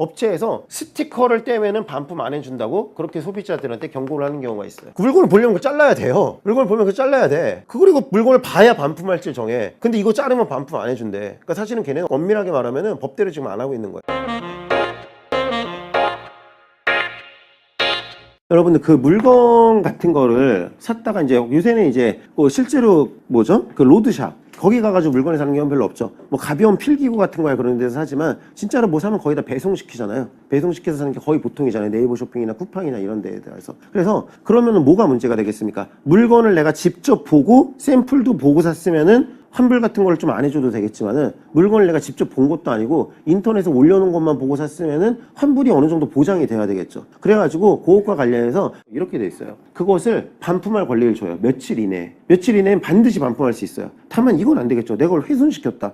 업체에서 스티커를 떼면은 반품 안 해준다고 그렇게 소비자들한테 경고를 하는 경우가 있어요. 물건을 보려면 그거 잘라야 돼요. 물건을 보면 그거 잘라야 돼. 그리고 물건을 봐야 반품할지 정해. 근데 이거 자르면 반품 안 해준대. 그러니까 사실은 걔네는 엄밀하게 말하면은 법대로 지금 안 하고 있는 거예요. 여러분들 그 물건 같은 거를 샀다가 이제 요새는 이제 뭐 실제로 뭐죠? 그 로드샵 거기 가가지고 물건을 사는 경우는 별로 없죠. 뭐 가벼운 필기구 같은 거야 그런 데서 사지만 진짜로 뭐 사면 거의 다 배송시키잖아요. 배송시켜서 사는 게 거의 보통이잖아요. 네이버 쇼핑이나 쿠팡이나 이런 데에 대해서. 그래서 그러면은 뭐가 문제가 되겠습니까? 물건을 내가 직접 보고 샘플도 보고 샀으면은 환불 같은 걸 좀 안 해줘도 되겠지만은 물건을 내가 직접 본 것도 아니고 인터넷에 올려놓은 것만 보고 샀으면은 환불이 어느 정도 보장이 돼야 되겠죠. 그래가지고 그것과 관련해서 이렇게 돼 있어요. 그것을 반품할 권리를 줘요. 며칠 이내에. 며칠 이내엔 반드시 반품할 수 있어요. 다만 이건 안 되겠죠. 내가 그걸 훼손시켰다.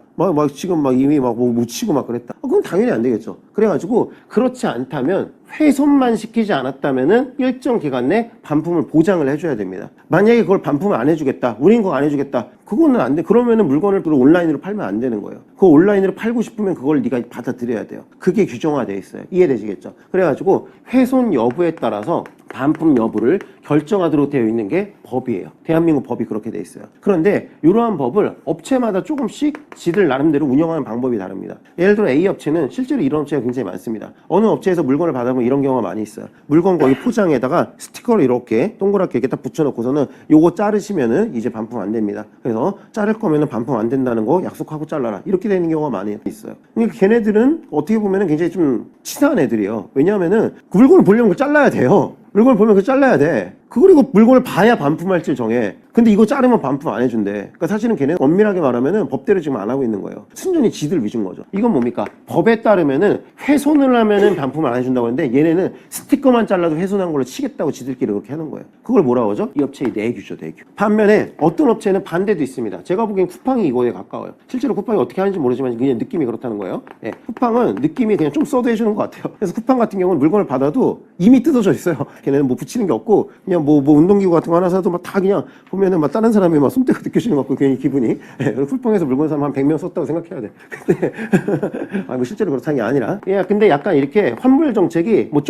지금 이미 뭐 묻히고 그랬다. 그럼 당연히 안 되겠죠. 그래가지고 그렇지 않다면 훼손만 시키지 않았다면은 일정 기간 내 반품을 보장을 해줘야 됩니다. 만약에 그걸 반품을 안 해주겠다, 우린 그거 안 해주겠다, 그거는 안 돼. 그러면은 물건을 또 온라인으로 팔면 안 되는 거예요. 그거 온라인으로 팔고 싶으면 그걸 네가 받아들여야 돼요. 그게 규정화되어 있어요. 이해되시겠죠? 그래가지고 훼손 여부에 따라서 반품 여부를 결정하도록 되어 있는 게 법이에요. 대한민국 법이 그렇게 돼 있어요. 그런데 이러한 법을 업체마다 조금씩 지들 나름대로 운영하는 방법이 다릅니다. 예를 들어 A 업체는 실제로 이런 업체가 굉장히 많습니다. 어느 업체에서 물건을 받아보면 이런 경우가 많이 있어요. 물건 거기 포장에다가 스티커를 이렇게 동그랗게 이렇게 딱 붙여놓고서는 요거 자르시면은 이제 반품 안 됩니다. 그래서 자를 거면은 반품 안 된다는 거 약속하고 잘라라. 이렇게 되는 경우가 많이 있어요. 그러니까 걔네들은 어떻게 보면은 굉장히 좀 치사한 애들이에요. 왜냐하면은 그 물건을 보려면 그거 잘라야 돼요. 물건을 보면 그거 잘라야 돼. 그리고 물건을 봐야 반품할지 정해. 근데 이거 자르면 반품 안 해준대. 그러니까 사실은 걔는 엄밀하게 말하면은 법대로 지금 안 하고 있는 거예요. 순전히 지들 위준 거죠. 이건 뭡니까? 법에 따르면은 훼손을 하면은 반품을 안 해준다고 하는데 얘네는 스티커만 잘라도 훼손한 걸로 치겠다고 지들끼리 그렇게 하는 거예요. 그걸 뭐라고 하죠? 이 업체의 내규죠, 내규. 반면에 어떤 업체는 반대도 있습니다. 제가 보기엔 쿠팡이 이거에 가까워요. 실제로 쿠팡이 어떻게 하는지 모르지만 그냥 느낌이 그렇다는 거예요. 예, 쿠팡은 느낌이 그냥 좀 써도 해주는 것 같아요. 그래서 쿠팡 같은 경우는 물건을 받아도 이미 뜯어져 있어요. 걔네는 뭐 붙이는 게 없고 그냥 뭐 운동기구 같은 거 하나 사도 막 다 그냥 보면은 막 다른 사람이 막 손때가 느껴지는 것 같고 괜히 기분이. 예, 쿠팡에서 물건 사면 한 100명 썼다고 생각해야 돼. 근데 뭐 실제로 그렇다는 게 아니라. 예, 근데 약간 이렇게 환불 정책이 뭐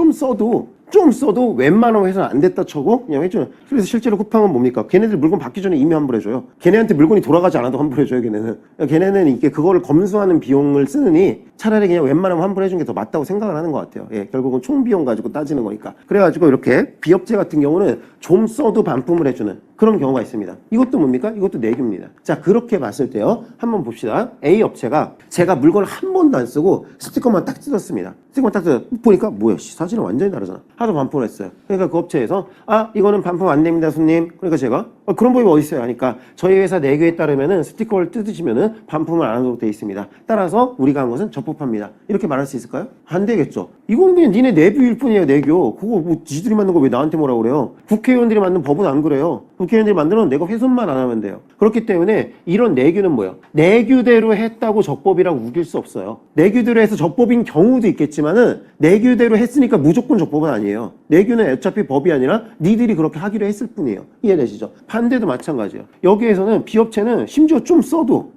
좀 써도 웬만하면 해서는 안 됐다 쳐고 그냥 해주는. 그래서 실제로 쿠팡은 뭡니까? 걔네들 물건 받기 전에 이미 환불해줘요. 걔네한테 물건이 돌아가지 않아도 환불해줘요, 걔네는. 걔네는 이게 그거를 검수하는 비용을 쓰느니 차라리 그냥 웬만하면 환불해준 게 더 맞다고 생각을 하는 것 같아요. 예, 결국은 총 비용 가지고 따지는 거니까. 그래가지고 이렇게 비업체 같은 경우는 좀 써도 반품을 해주는 그런 경우가 있습니다. 이것도 뭡니까? 이것도 내규입니다. 자, 그렇게 봤을 때요. 한번 봅시다. A 업체가 제가 물건을 한 번도 안 쓰고 스티커만 딱 뜯었습니다. 스티커만 딱 뜯어 보니까 뭐야, 사진은 완전히 다르잖아. 하도 반품을 했어요. 그러니까 그 업체에서 이거는 반품 안 됩니다, 손님. 그러니까 제가 그런 법이 어디 있어요? 하니까 저희 회사 내규에 따르면은 스티커를 뜯으시면은 반품을 안 하도록 되어 있습니다. 따라서 우리가 한 것은 적법합니다. 이렇게 말할 수 있을까요? 안 되겠죠. 이거는 그냥 니네 내부일 뿐이에요, 내규. 그거 뭐 지들이 만든 거 왜 나한테 뭐라고 그래요? 국회의원들이 만든 법은 안 그래요. 국회의원들이 만드는 내가 훼손만 안 하면 돼요. 그렇기 때문에 이런 내규는 뭐예요? 내규대로 했다고 적법이라고 우길 수 없어요. 내규대로 해서 적법인 경우도 있겠지만은 내규대로 했으니까 무조건 적법은 아니에요. 내규는 어차피 법이 아니라 니들이 그렇게 하기로 했을 뿐이에요. 이해되시죠? 반대도 마찬가지예요. 여기에서는 B업체는 심지어 좀 써도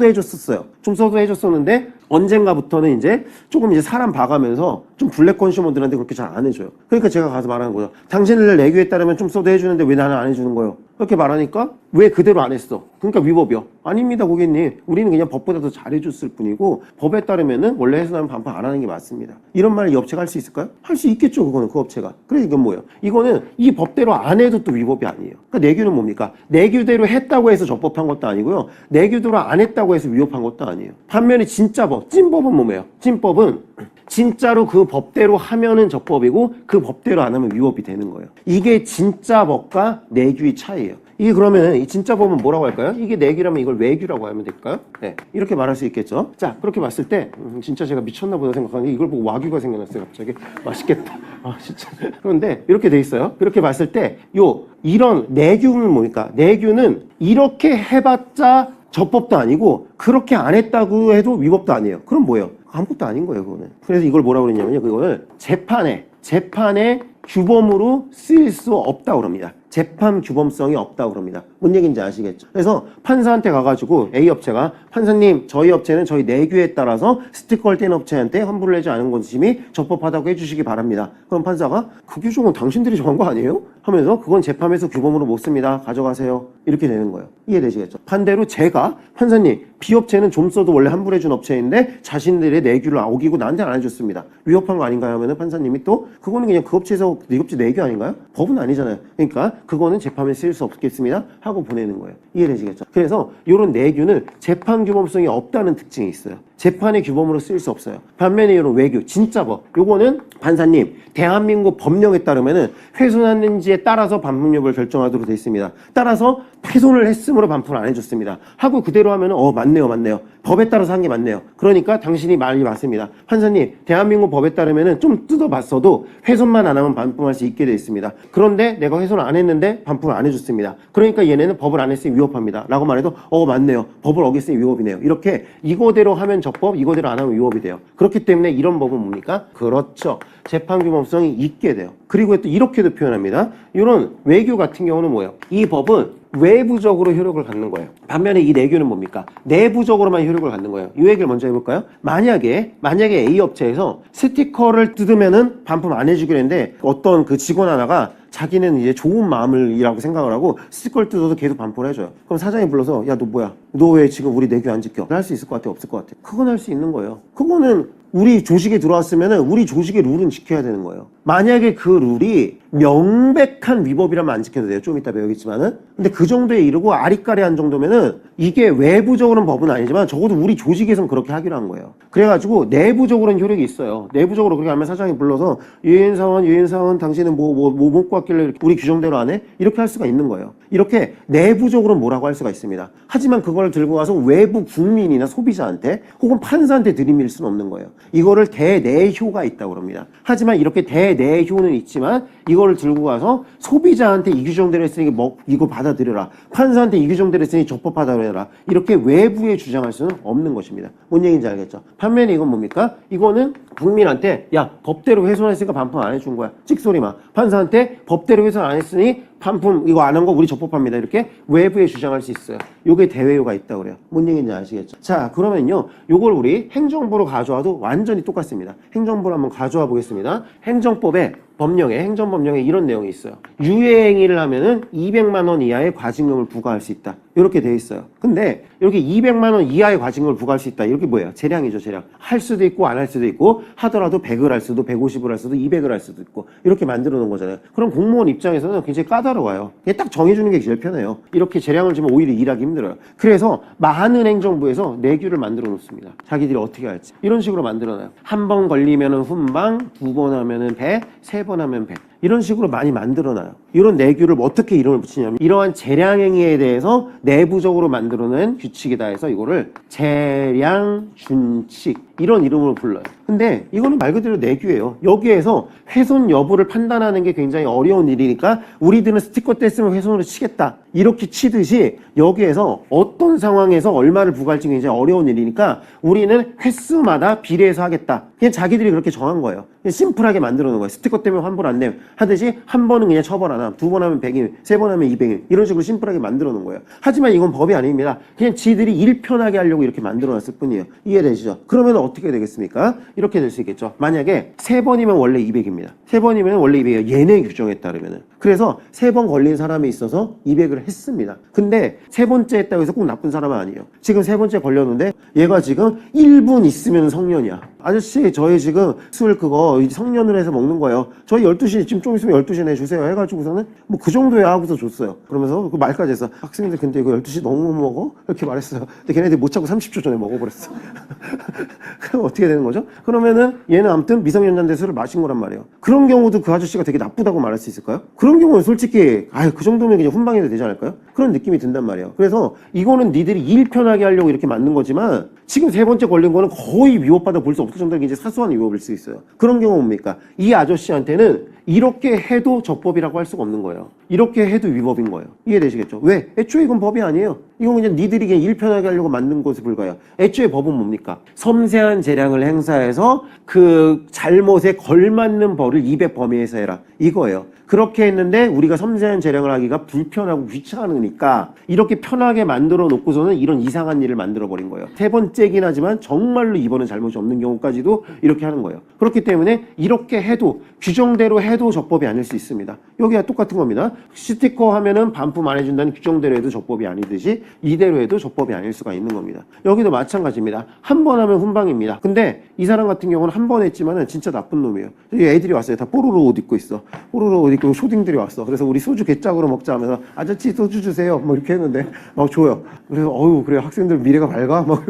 해줬었어요. 좀 써도 해줬었는데 언젠가부터는 이제 조금 이제 사람 봐가면서 좀 블랙 컨슈머들한테 그렇게 잘 안 해줘요. 그러니까 제가 가서 말하는 거죠. 당신들 내규에 따르면 좀 써도 해주는데 왜 나는 안 해주는 거예요? 그렇게 말하니까 왜 그대로 안 했어? 그러니까 위법이요. 아닙니다, 고객님. 우리는 그냥 법보다 더 잘해줬을 뿐이고 법에 따르면은 원래 훼손하면 반품 안 하는 게 맞습니다. 이런 말을 이 업체가 할 수 있을까요? 할 수 있겠죠, 그거는 그 업체가. 그래서 이건 뭐예요? 이거는 이 법대로 안 해도 또 위법이 아니에요. 그러니까 내규는 뭡니까? 내규대로 했다고 해서 적법한 것도 아니고요. 내규대로 안 했다고 해서 위법한 것도 아니에요. 반면에 진짜 법, 찐법은 뭐예요? 찐법은 진짜로 그 법대로 하면은 적법이고 그 법대로 안 하면 위법이 되는 거예요. 이게 진짜 법과 내규의 차이예요. 이게 그러면 이 진짜 법은 뭐라고 할까요? 이게 내규라면 이걸 외규라고 하면 될까요? 네, 이렇게 말할 수 있겠죠. 자, 그렇게 봤을 때 진짜 제가 미쳤나 보다 생각하는데 이걸 보고 와규가 생각났어요. 갑자기 맛있겠다. 진짜. 그런데 이렇게 돼 있어요. 그렇게 봤을 때 이런 내규는 뭡니까? 내규는 이렇게 해봤자 적법도 아니고 그렇게 안 했다고 해도 위법도 아니에요. 그럼 뭐예요? 아무것도 아닌 거예요, 그거는. 그래서 이걸 뭐라고 그러냐면요. 그거를 재판의 규범으로 쓰일 수 없다고 그럽니다. 재판 규범성이 없다고 그럽니다. 뭔 얘기인지 아시겠죠? 그래서 판사한테 가가지고 A 업체가 판사님 저희 업체는 저희 내규에 따라서 스티커를 뗀 업체한테 환불을 내지 않은 것임이 적법하다고 해주시기 바랍니다. 그럼 판사가 그 규정은 당신들이 정한 거 아니에요? 하면서 그건 재판에서 규범으로 못 씁니다. 가져가세요. 이렇게 되는 거예요. 이해되시겠죠? 반대로 제가 판사님 B 업체는 좀 써도 원래 환불해준 업체인데 자신들의 내규를 어기고 나한테 안 해줬습니다. 위협한 거 아닌가요? 하면은 판사님이 또 그거는 그냥 그 업체에서 네 업체 내규 아닌가요? 법은 아니잖아요. 그러니까 그거는 재판에 쓰일 수 없겠습니다. 하고 보내는 거예요. 이해되시겠죠? 그래서 이런 내규는 재판 규범성이 없다는 특징이 있어요. 재판의 규범으로 쓰일 수 없어요. 반면에 이런 외규, 진짜 법. 요거는 판사님, 대한민국 법령에 따르면은 훼손했는지에 따라서 반품 여부를 결정하도록 되어 있습니다. 따라서 훼손을 했으므로 반품을 안 해줬습니다. 하고 그대로 하면은 맞네요. 법에 따라서 한 게 맞네요. 그러니까 당신이 말이 맞습니다. 판사님, 대한민국 법에 따르면은 좀 뜯어봤어도 훼손만 안 하면 반품할 수 있게 되어 있습니다. 그런데 내가 훼손을 안 했는데 반품을 안 해줬습니다. 그러니까 얘네는 법을 안 했으니 위법합니다. 라고 말해도 맞네요. 법을 어겼으니 위법이네요. 이렇게 이거대로 하면 적법, 이거대로 안 하면 위법이 돼요. 그렇기 때문에 이런 법은 뭡니까? 그렇죠. 재판 규범성이 있게 돼요. 그리고 또 이렇게도 표현합니다. 이런 외규 같은 경우는 뭐예요? 이 법은 외부적으로 효력을 갖는 거예요. 반면에 이 내규는 뭡니까? 내부적으로만 효력을 갖는 거예요. 이 얘기를 먼저 해볼까요? 만약에 A 업체에서 스티커를 뜯으면은 반품 안 해주기로 했는데 어떤 그 직원 하나가 자기는 이제 좋은 마음이라고 생각을 하고 스티커를 뜯어도 계속 반품을 해줘요. 그럼 사장이 불러서 야 너 뭐야? 너 왜 지금 우리 내규 안 지켜? 할 수 있을 것 같아? 없을 것 같아? 그건 할 수 있는 거예요. 그거는 우리 조직에 들어왔으면은 우리 조직의 룰은 지켜야 되는 거예요. 만약에 그 룰이 명백한 위법이라면 안 지켜도 돼요. 좀 이따 배우겠지만은. 근데 그 정도에 이르고 아리까리한 정도면은 이게 외부적으로는 법은 아니지만 적어도 우리 조직에서는 그렇게 하기로 한 거예요. 그래가지고 내부적으로는 효력이 있어요. 내부적으로 그렇게 하면 사장이 불러서 유엔사원 당신은 뭐 먹고 왔길래 이렇게 우리 규정대로 안 해? 이렇게 할 수가 있는 거예요. 이렇게 내부적으로 뭐라고 할 수가 있습니다. 하지만 그걸 들고 가서 외부 국민이나 소비자한테 혹은 판사한테 들이밀 수는 없는 거예요. 이거를 대내효가 있다고 합니다. 하지만 이렇게 대내효는 있지만 이거를 들고 가서 소비자한테 이 규정대로 했으니 이거 받아들여라. 판사한테 이 규정대로 했으니 적법하다고 해라. 이렇게 외부에 주장할 수는 없는 것입니다. 뭔 얘기인지 알겠죠? 반면에 이건 뭡니까? 이거는 국민한테 야 법대로 훼손했으니까 반품 안 해준 거야. 찍소리만. 판사한테 법대로 훼손 안 했으니 반품 이거 안 한 거 우리 적법합니다. 이렇게 외부에 주장할 수 있어요. 요게 대외효가 있다고 그래요. 뭔 얘기인지 아시겠죠? 자, 그러면요. 요걸 우리 행정부로 가져와도 완전히 똑같습니다. 행정부로 한번 가져와 보겠습니다. 행정법에 행정법령에 이런 내용이 있어요. 유해행위를 하면은 200만 원 이하의 과징금을 부과할 수 있다. 이렇게 돼 있어요. 근데 이렇게 200만 원 이하의 과징금을 부과할 수 있다. 이렇게 뭐예요? 재량이죠, 재량. 할 수도 있고 안 할 수도 있고 하더라도 100을 할 수도 150을 할 수도 200을 할 수도 있고 이렇게 만들어 놓은 거잖아요. 그럼 공무원 입장에서는 굉장히 까다로워요. 그냥 딱 정해주는 게 제일 편해요. 이렇게 재량을 주면 오히려 일하기 힘들어요. 그래서 많은 행정부에서 내규를 만들어 놓습니다. 자기들이 어떻게 할지. 이런 식으로 만들어 놔요. 한 번 걸리면은 훈방, 2번 하면은 배, 3번 하면 배. 이런 식으로 많이 만들어놔요. 이런 내규를 어떻게 이름을 붙이냐면 이러한 재량행위에 대해서 내부적으로 만들어낸 규칙이다 해서 이거를 재량준칙 이런 이름으로 불러요. 근데 이거는 말 그대로 내규예요. 여기에서 훼손 여부를 판단하는 게 굉장히 어려운 일이니까 우리들은 스티커 뗐으면 훼손으로 치겠다 이렇게 치듯이 여기에서 어떤 상황에서 얼마를 부과할지 굉장히 어려운 일이니까 우리는 횟수마다 비례해서 하겠다. 그냥 자기들이 그렇게 정한 거예요. 그냥 심플하게 만들어 놓은 거예요. 스티커 때문에 환불 안 내요 하듯이 한 번은 그냥 처벌 안 함, 2번 하면 100일, 3번 하면 200일 이런 식으로 심플하게 만들어 놓은 거예요. 하지만 이건 법이 아닙니다. 그냥 지들이 일편하게 하려고 이렇게 만들어 놨을 뿐이에요. 이해되시죠? 그러면 어떻게 되겠습니까? 이렇게 될 수 있겠죠. 만약에 3번이면 원래 200입니다. 3번이면 원래 200이에요. 얘네 규정에 따르면은. 그래서 3번 걸린 사람이 있어서 200을 했습니다. 근데 3번째 했다고 해서 꼭 나쁜 사람은 아니에요. 지금 3번째 걸렸는데 얘가 지금 1분 있으면 성년이야. 아저씨 저희 지금 술 그거 성년을 해서 먹는 거예요. 저희 12시 지금 좀 있으면 12시에 내주세요 해가지고서는 뭐 그 정도야 하고서 줬어요. 그러면서 그 말까지 했어. 학생들 근데 이거 12시 너무 못 먹어? 이렇게 말했어요. 근데 걔네들이 못 참고 30초 전에 먹어버렸어. 그럼 어떻게 되는 거죠? 그러면은 얘는 아무튼 미성년자인데 술을 마신 거란 말이에요. 그런 경우도 그 아저씨가 되게 나쁘다고 말할 수 있을까요? 그런 경우는 솔직히 그 정도면 그냥 훈방해도 되지 않을까요? 그런 느낌이 든단 말이에요. 그래서 이거는 니들이 일 편하게 하려고 이렇게 만든 거지만 지금 3번째 걸린 거는 거의 위법받아 볼 수 없을 정도로 굉장히 사소한 위법일 수 있어요. 그런 경우 뭡니까? 이 아저씨한테는 이렇게 해도 적법이라고 할 수가 없는 거예요. 이렇게 해도 위법인 거예요. 이해되시겠죠? 왜? 애초에 이건 법이 아니에요. 이건 그냥 니들이 그냥 일 편하게 하려고 만든 것에 불과해요. 애초에 법은 뭡니까? 섬세한 재량을 행사해서 그 잘못에 걸맞는 벌을 200 범위에서 해라. 이거예요. 그렇게 했는데 우리가 섬세한 재량을 하기가 불편하고 귀찮으니까 이렇게 편하게 만들어 놓고서는 이런 이상한 일을 만들어 버린 거예요. 세 번째긴 하지만 정말로 이번은 잘못이 없는 경우까지도 이렇게 하는 거예요. 그렇기 때문에 이렇게 해도 규정대로 해도 적법이 아닐 수 있습니다. 여기가 똑같은 겁니다. 스티커 하면은 반품 안 해준다는 규정대로 해도 적법이 아니듯이 이대로 해도 적법이 아닐 수가 있는 겁니다. 여기도 마찬가지입니다. 한 번 하면 훈방입니다. 근데 이 사람 같은 경우는 한 번 했지만은 진짜 나쁜 놈이에요. 애들이 왔어요. 다 뽀로로 옷 입고 있어. 뽀로로 옷 입고 쇼딩들이 왔어. 그래서 우리 소주 개짝으로 먹자 하면서 아저씨 소주 주세요. 뭐 이렇게 했는데 막 줘요. 그래서 그래 학생들 미래가 밝아. 막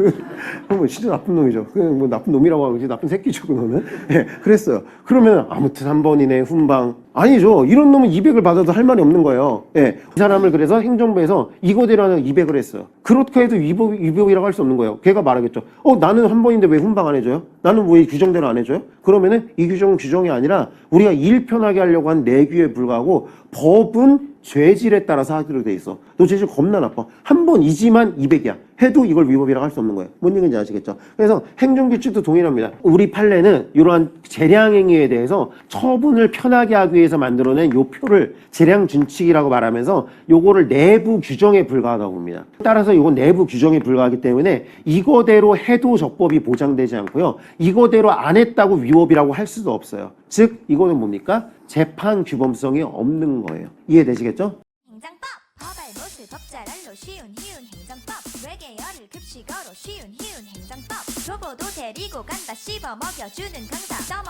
그러면 진짜 나쁜 놈이죠. 그냥 뭐 나쁜 놈이라고 하지 나쁜 새끼죠 그거는. 예, 그랬어요. 그러면 아무튼 한 번이네 훈방. 아니죠. 이런 놈은 200을 받아도 할 말이 없는 거예요. 예. 이 사람을 그래서 행정부에서 이거대로 하는 200을 했어요. 그렇게 해도 위법이라고 할 수 없는 거예요. 걔가 말하겠죠. 나는 한 번인데 왜 훈방 안 해줘요? 나는 왜 규정대로 안 해줘요? 그러면은 이 규정은 규정이 아니라 우리가 일 편하게 하려고 한 내규에 불과하고 법은 죄질에 따라서 하기로 돼 있어. 너 죄질 겁나 나빠. 한 번이지만 200이야. 해도 이걸 위법이라고 할 수 없는 거예요. 뭔 얘기인지 아시겠죠? 그래서 행정규칙도 동일합니다. 우리 판례는 이러한 재량행위에 대해서 처분을 편하게 하기 위해서 만들어낸 요 표를 재량준칙이라고 말하면서 요거를 내부 규정에 불과하다고 봅니다. 따라서 이건 내부 규정에 불과하기 때문에 이거대로 해도 적법이 보장되지 않고요. 이거대로 안 했다고 위법이라고 할 수도 없어요. 즉 이거는 뭡니까? 재판 규범성이 없는 거예요. 이해되시겠죠? 행정법 법알못을 법잘알로 쉬운 행정법 외계어를 급식어로 쉬운 행정법 교보도 데리고 간다 씹어 먹여주는 강사 써먹